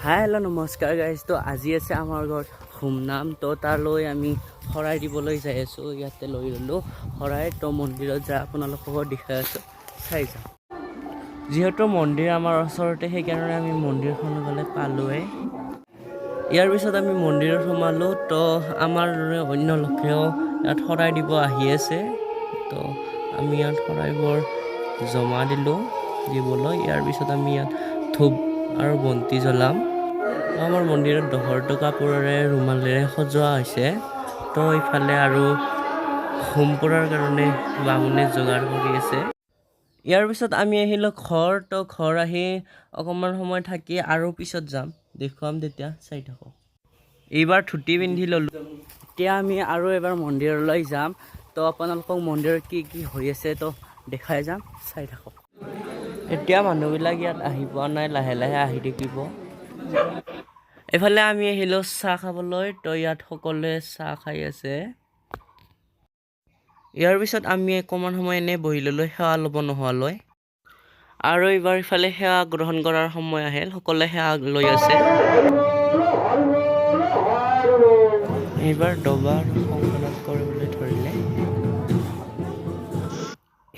Hi hello' নমস্কাৰ guys. তো আজি আছে আমাৰ ঘৰত হোমনাম। তো তালৈ আমি শৰাই দিবলৈ যাই আছোঁ। ইয়াতে লৈ ল'লোঁ শৰাই। তো মন্দিৰত যাই আপোনালোককো দেখাই আছোঁ, চাই যাওঁ। যিহেতু মন্দিৰ আমাৰ ওচৰতে, সেইকাৰণে আমি মন্দিৰখন গ'লে পালোঁৱেই। ইয়াৰ পিছত আমি মন্দিৰত সোমালোঁ। তো আমাৰ দৰে অন্য লোকেও ইয়াত শৰাই দিব আহি আছে। তো আমি ইয়াত শৰাইবোৰ জমা দিলোঁ দিবলৈ। ইয়াৰ পিছত আমি ইয়াত ধূপ আৰু বন্তি জ্বলাম। আমাৰ মন্দিৰত দহৰটো কাপোৰেৰে ৰুমালেৰে সজোৱা হৈছে। তো ইফালে আৰু হোম পুৰাৰ কাৰণে বামুণে যোগাৰ কৰি আছে। ইয়াৰ পিছত আমি আহিলোঁ ঘৰ। তো ঘৰ আহি অকণমান সময় থাকি আৰু পিছত যাম, দেখুৱাম, তেতিয়া চাই থাকোঁ। এইবাৰ ধুতি পিন্ধি ল'লোঁ। এতিয়া আমি আৰু এবাৰ মন্দিৰলৈ যাম। তো আপোনালোকক মন্দিৰত কি কি হৈ আছে তো দেখাই যাম, চাই থাকক। এতিয়া মানুহবিলাক ইয়াত আহি পোৱা নাই, লাহে লাহে আহি থাকিব। এইফালে আমি আহিলোঁ চাহ খাবলৈ। তো ইয়াত সকলোৱে চাহ খাই আছে। ইয়াৰ পিছত আমি অকণমান সময় এনেই বহি ল'লোঁ সেৱা ল'ব নোহোৱালৈ। আৰু এইবাৰ ইফালে সেৱা গ্ৰহণ কৰাৰ সময় আহিল, সকলোৱে সেৱা লৈ আছে। এইবাৰ দবা আৰু শংকৰাগ কৰিবলৈ ধৰিলে।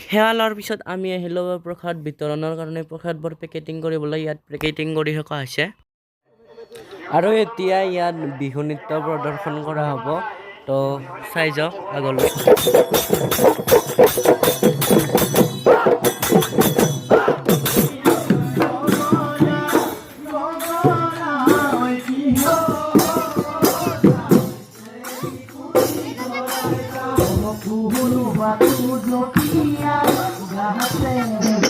সেৱা লোৱাৰ পিছত আমি আহিলোঁ প্ৰসাদ বিতৰণৰ কাৰণে। প্ৰসাদবোৰ পেকেটিং কৰিবলৈ ইয়াত পেকেটিং কৰি থকা হৈছে। আৰু এতিয়া ইয়াত বিহু নৃত্য প্ৰদৰ্শন কৰা হ'ব। তো চাই যাওক আগলৈ।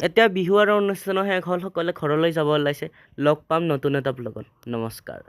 এতিয়া বিহু আৰু অনুষ্ঠানো শেষ হ'ল, সকলোৱে ঘৰলৈ যাব ওলাইছে। লগ পাম নতুন এটা ব্লগত। নমস্কাৰ।